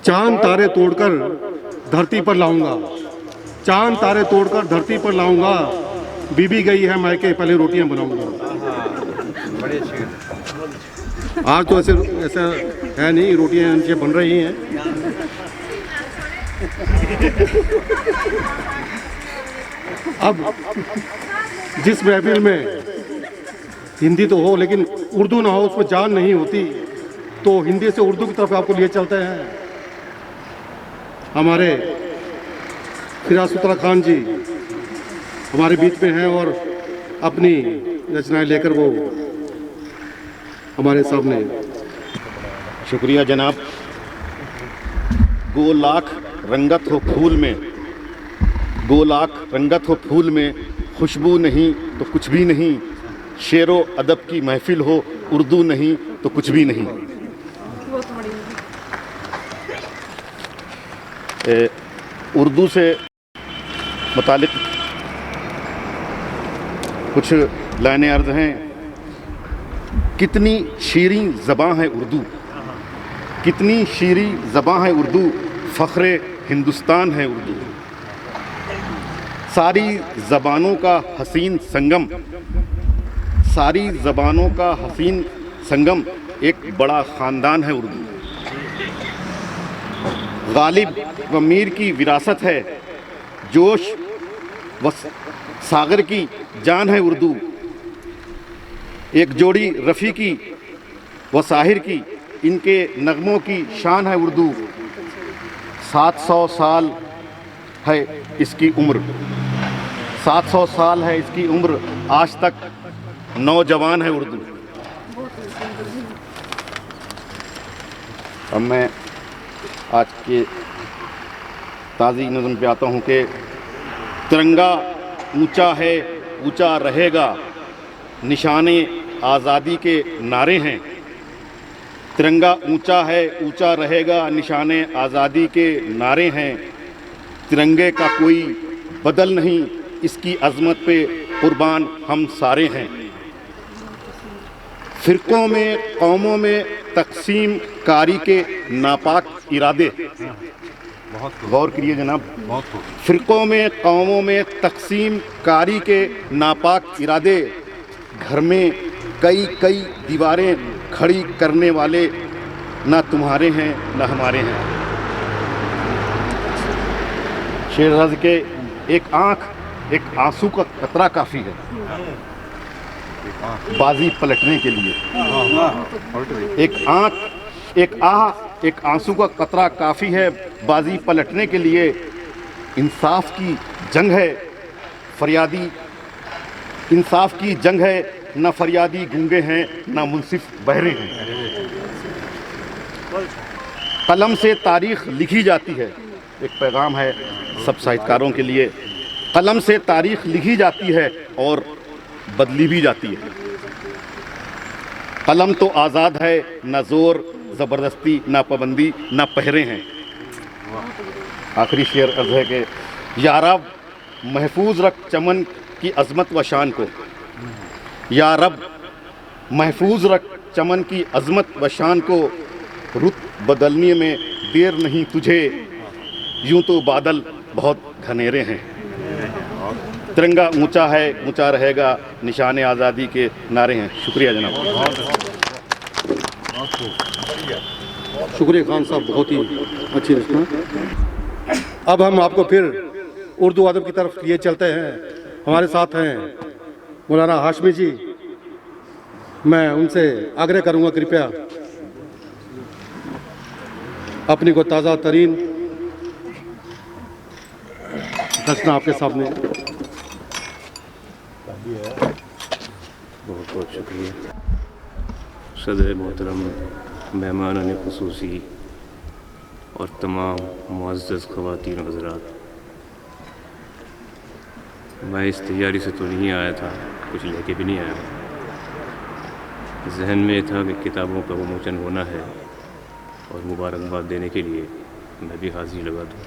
चांद तारे तोड़कर धरती पर लाऊंगा, चांद तारे तोड़कर धरती पर लाऊंगा, बीबी गई है मायके पहले रोटियां बनाऊंगा। आज तो ऐसा है नहीं, रोटियां नीचे बन रही हैं। अब जिस महफिल में हिंदी तो हो लेकिन उर्दू ना हो, उसमें जान नहीं होती, तो हिंदी से उर्दू की तरफ आपको लिए चलते हैं। हमारे फिराज उतरा खान जी हमारे बीच में हैं और अपनी रचनाएं लेकर वो हमारे सामने। शुक्रिया जनाब। गो लाख रंगत हो फूल में, गो लाख रंगत हो फूल में, खुशबू नहीं तो कुछ भी नहीं, शेरो अदब की महफिल हो, उर्दू नहीं तो कुछ भी नहीं। उर्दू से मुतालिक कुछ लाइनें अर्ज हैं। कितनी शीरीं ज़बां है उर्दू, कितनी शीरीं ज़बां है उर्दू, फ़ख्रे हिंदुस्तान है उर्दू। सारी ज़बानों का हसीन संगम, सारी ज़बानों का हसीन संगम, एक बड़ा ख़ानदान है उर्दू। गालिब व मीर की विरासत है, जोश व सागर की जान है उर्दू। एक जोड़ी रफ़ी की व साहिर की, इनके नगमों की शान है उर्दू। 700 साल है इसकी उम्र, 700 साल है इसकी उम्र, आज तक नौजवान है उर्दू। अब मैं आज के ताज़ी नज़म पे आता हूँ कि तिरंगा ऊंचा है ऊंचा रहेगा, निशाने आज़ादी के नारे हैं। तिरंगा ऊंचा है ऊंचा रहेगा, निशाने आज़ादी के नारे हैं। तिरंगे का कोई बदल नहीं, इसकी अज़मत पे कुर्बान हम सारे हैं। फ़िरक़ों में कौमों में तक़सीम कारी के नापाक इरादे, गौर करिए जनाब, फ़िरक़ों में कौमों में तक़सीम कारी के नापाक इरादे, घर में कई कई दीवारें खड़ी करने वाले ना तुम्हारे हैं ना हमारे हैं। शेर रज़ के एक आँख एक आंसू का कतरा काफ़ी है बाजी पलटने के लिए। एक आँख एक आह एक आंसू का कतरा काफ़ी है बाजी पलटने के लिए। इंसाफ की जंग है फरियादी, इंसाफ की जंग है, ना फरियादी गूंगे हैं ना मुंसिफ बहरे हैं। कलम से तारीख़ लिखी जाती है, एक पैगाम है सब साहित्यकारों के लिए। कलम से तारीख़ लिखी जाती है और बदली भी जाती है। कलम तो आज़ाद है, न ज़ोर ज़बरदस्ती ना पाबंदी ना पहरे हैं। आखिरी शेर अर्ज़ है कि या रब महफूज रख चमन की अज़मत व शान को, या रब महफूज रख चमन की अज़मत व शान को, रुत बदलने में देर नहीं तुझे, यूं तो बादल बहुत घनेरे हैं। तिरंगा ऊंचा है ऊंचा रहेगा, निशाने आज़ादी के नारे हैं। शुक्रिया जनाब। शुक्रिया खान साहब, बहुत ही अच्छी रचना। अब हम आपको फिर उर्दू अदब की तरफ लिए चलते हैं। हमारे साथ हैं मौलाना हाशमी जी। मैं उनसे आग्रह करूंगा कृपया अपनी को ताज़ा तरीन रचना आपके सामने। बहुत बहुत शुक्रिया सदर मोहतरम, मेहमान ख़ुसूसी और तमाम मुअज़्ज़ज़ ख़वातीन हज़रात। मैं इस तैयारी से तो नहीं आया था, कुछ लेके भी नहीं आया। जहन में था कि किताबों का विमोचन होना है और मुबारकबाद देने के लिए मैं भी हाज़िरी लगा दूँ।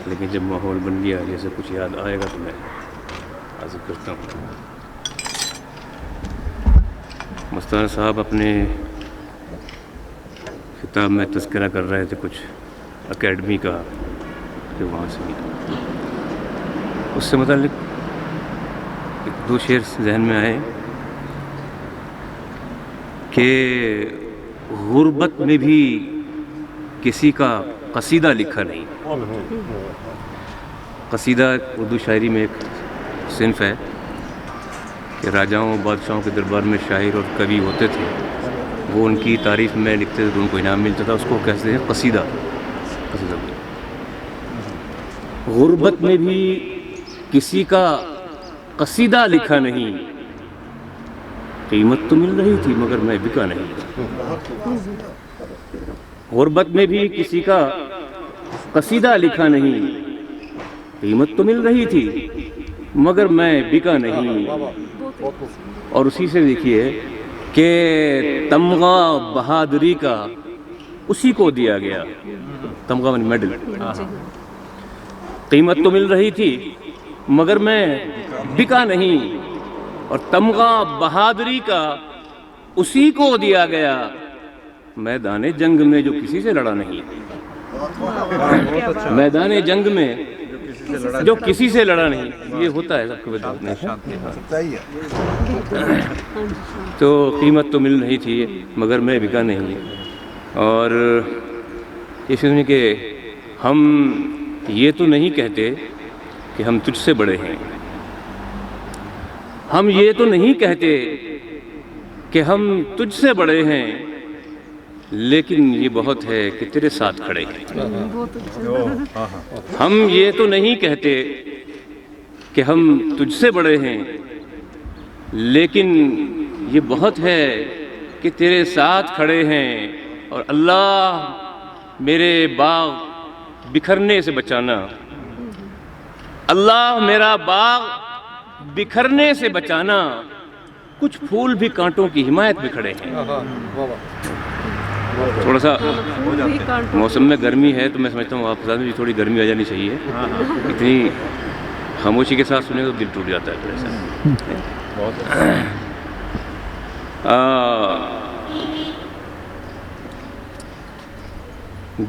लेकिन जब माहौल बन गया, जैसे कुछ याद आएगा तो मैं हाज़िर करता हूँ। मस्ताना साहब अपने کتاب میں تذکرہ کر رہے تھے کچھ اکیڈمی کا کہ وہاں سے اس سے متعلق ایک دو شعر ذہن میں آئے کہ غربت میں بھی کسی کا قصیدہ لکھا نہیں. قصیدہ اردو شاعری میں ایک صنف ہے کہ راجاؤں بادشاہوں کے دربار میں شاعر اور کوی ہوتے تھے, وہ ان کی تعریف میں لکھتے تھے تو ان کو انعام ملتا تھا, اس کو کہتے ہیں قصیدہ. غربت میں بھی کسی کا قصیدہ لکھا نہیں, قیمت تو مل رہی تھی مگر میں بکا نہیں. غربت میں بھی کسی کا قصیدہ لکھا نہیں, قیمت تو مل رہی تھی مگر میں بکا نہیں. اور اسی سے دیکھیے کہ تمغہ بہادری کا اسی کو دیا گیا, تمغہ میں میڈل. قیمت تو مل رہی تھی مگر میں بکا نہیں, اور تمغہ بہادری کا اسی کو دیا گیا, میدان جنگ میں جو کسی سے لڑا نہیں. میدان جنگ میں جو کسی سے لڑا نہیں, یہ ہوتا ہے سب کو بتاتے ہیں. تو قیمت تو مل رہی تھی مگر میں بکا نہیں. اور یہ سمجھیں کہ ہم یہ تو نہیں کہتے کہ ہم تجھ سے بڑے ہیں, ہم یہ تو نہیں کہتے کہ ہم تجھ سے بڑے ہیں, لیکن یہ بہت ہے کہ تیرے ساتھ کھڑے ہیں. ہم یہ تو نہیں کہتے کہ ہم تجھ سے بڑے ہیں, لیکن یہ بہت ہے کہ تیرے ساتھ کھڑے ہیں. اور اللہ میرے باغ بکھرنے سے بچانا, اللہ میرا باغ بکھرنے سے بچانا, کچھ پھول بھی کانٹوں کی حمایت میں کھڑے ہیں. تھوڑا سا موسم میں گرمی ہے تو میں سمجھتا ہوں آپ میں بھی تھوڑی گرمی آ جانی چاہیے. اتنی خاموشی کے ساتھ سنیں تو دل ٹوٹ جاتا ہے تھوڑا سا.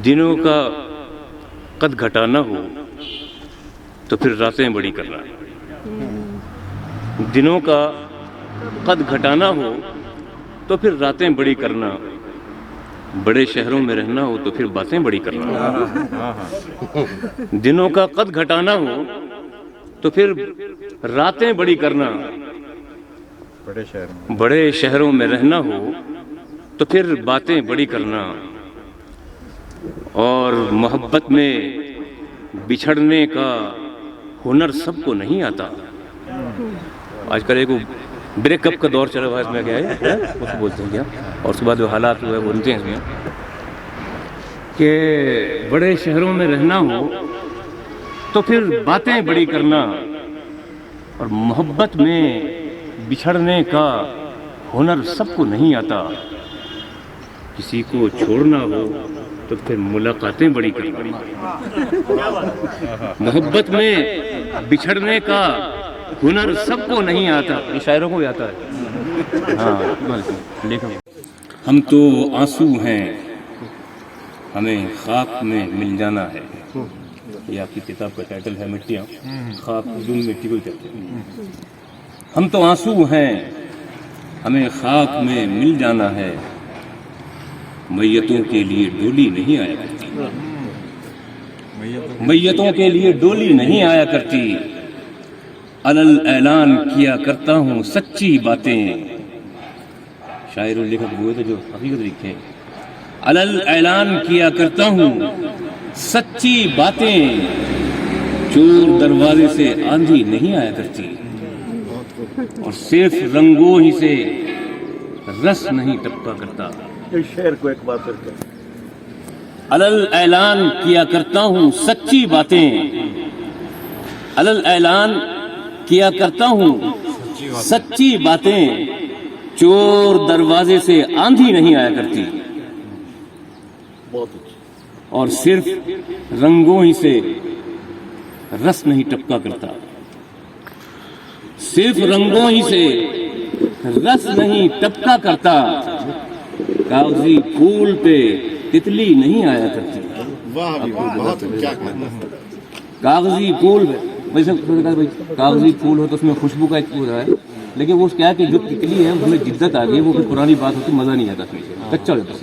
دنوں کا قد گھٹانا ہو تو پھر راتیں بڑی کرنا. دنوں کا قد گھٹانا ہو تو پھر راتیں بڑی کرنا, بڑے شہروں میں رہنا ہو تو پھر باتیں بڑی کرنا. دنوں کا قد گھٹانا ہو تو پھر راتیں بڑی کرنا, بڑے شہروں میں رہنا ہو تو پھر باتیں بڑی کرنا. اور محبت میں بچھڑنے کا ہنر سب کو نہیں آتا. آج کل ایک بریک اپ کا دور چلا ہوا ہے, اس میں کیا ہے اس کو بولتے ہیں کیا, اور اس کے بعد جو حالات جو ہے وہ بنتے ہیں اس میں کہ بڑے شہروں میں رہنا ہو تو پھر باتیں بڑی کرنا, اور محبت میں بچھڑنے کا ہنر سب کو نہیں آتا. کسی کو چھوڑنا ہو تو پھر ملاقاتیں بڑی کرنا. محبت میں بچھڑنے کا ہنر سب کو نہیں آتا, یہ شاعروں کو بھی آتا ہے. ہاں لیکن ہم تو آنسو ہیں, ہمیں خاک میں مل جانا ہے. یہ آپ کی کتاب کا ٹائٹل ہے, مٹیاں خاک دم مٹی کو کہتے ہیں. ہم تو آنسو ہیں, ہمیں خاک میں مل جانا ہے, میتوں کے لیے ڈولی نہیں آیا کرتی. میتوں کے لیے ڈولی نہیں آیا کرتی. علل اعلان کیا کرتا ہوں سچی باتیں. شاعر و لکھک ہوئے تھے جو حقیقت لکھے. علل اعلان کیا کرتا ہوں سچی باتیں, چور دروازے سے آندھی نہیں آیا کرتی. اور صرف رنگوں ہی سے رس نہیں ٹپکا کرتا. شعر کو ایک بات کرتے ہیں. علل اعلان کیا کرتا ہوں سچی باتیں, علل اعلان کیا کرتا ہوں سچی باتیں, چور دروازے سے آندھی نہیں آیا کرتی. اور صرف رنگوں ہی سے رس نہیں ٹپکا کرتا. صرف رنگوں ہی سے رس نہیں ٹپکا کرتا. کاغذی پھول پہ तितली नहीं आया करती। वाह बहुत क्या कागजी फूल वैसे भाई कागजी फूल हो तो उसमें खुशबू का एक होता है, लेकिन वो क्या है कि जो तितली है उसमें जिद्दत आ गई, वो फिर पुरानी बात होती, मजा नहीं आता उसमें, कच्चा हो जाता है,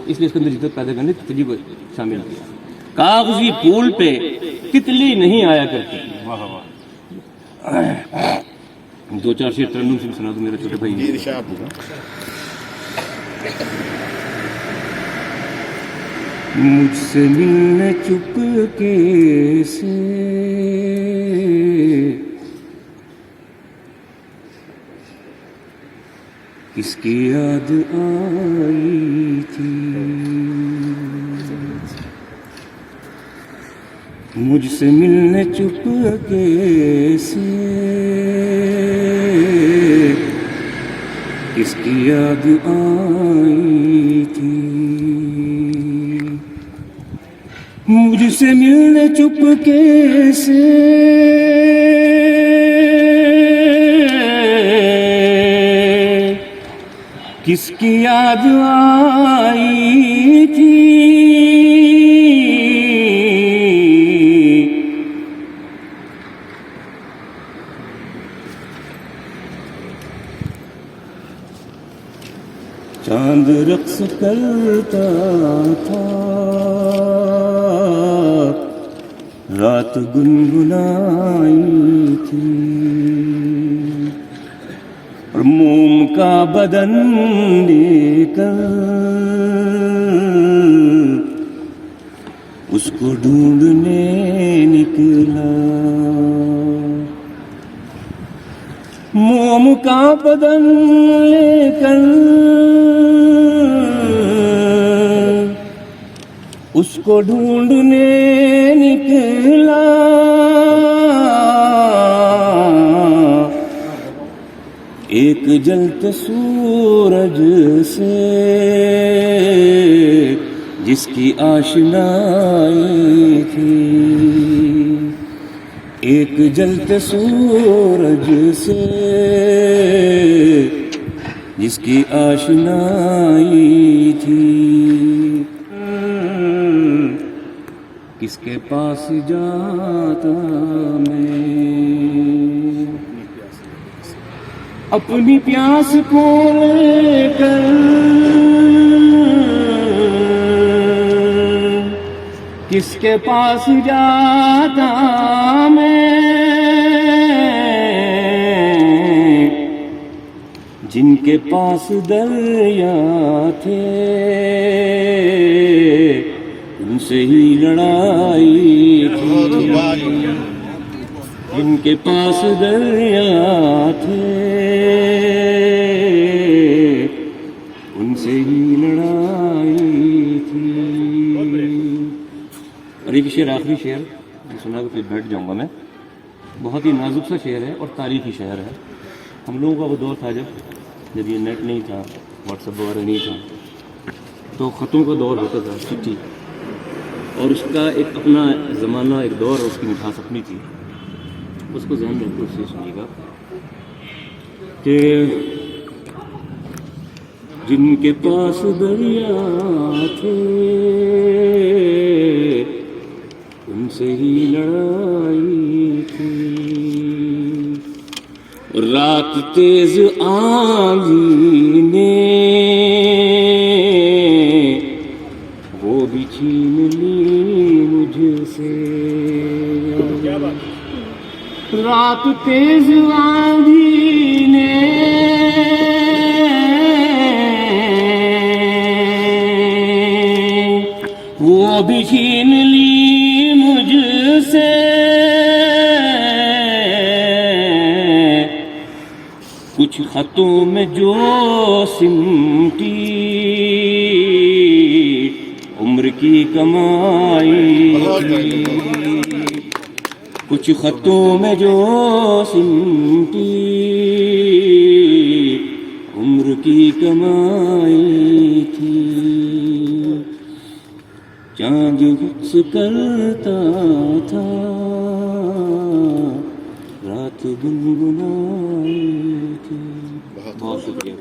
इसलिए इसके अंदर जिद्दत पैदा करने तितली को शामिल किया। कागजी फूल पे तितली नहीं आया करती। दो चार शेर तरन्नुम से सुना दो मेरे छोटे भाई। मुझसे मिलने चुपके से किसकी याद आई थी, मुझसे मिलने चुपके से किसकी याद आई थी, मुझसे मिलने चुपके से किसकी याद आई थी, चांद रक्स करता था, रात गुनगुनाई थी, और मोम का बदन लेकर उसको ढूंढने निकला, मोम का बदन लेकर उसको ढूंढने निकला, एक जलते सूरज से जिसकी आशनाई थी, एक जलते सूरज से जिसकी आशनाई थी, किसके पास जाता मैं अपनी प्यास को लेकर, किसके पास जाता मैं जिनके पास दरिया थे उनसे ही लड़ाई थी, जिनके पास दरिया थे उनसे ही लड़ाई थी। और एक शेर, आखिरी शेर सुना के फिर बैठ जाऊंगा मैं। बहुत ही नाजुक सा शेर है और तारीखी शेर है। हम लोगों का वो दौर था जब ये नेट नहीं था, व्हाट्सएप वगैरह नहीं था, तो ख़तों का दौर होता था, चिट्ठी, और उसका एक अपना ज़माना, एक दौर और उसकी मिठास अपनी थी। उसको ध्यान में रखकर उससे सुनिएगा कि जिनके पास दरिया थे उनसे ही लड़ाई थी, रात तेज आंधी ने वो भी छीन ली मुझसे, रात तेज आंधी ने वो भी छीन ली मुझसे, कुछ खतों में जो सिमटी उम्र की कमाई थी, कुछ खतों में जो सिमटी उम्र की कमाई थी, चांद हुक्स करता था, रात गुनगुनाई थी। बहुत शुक्रिया।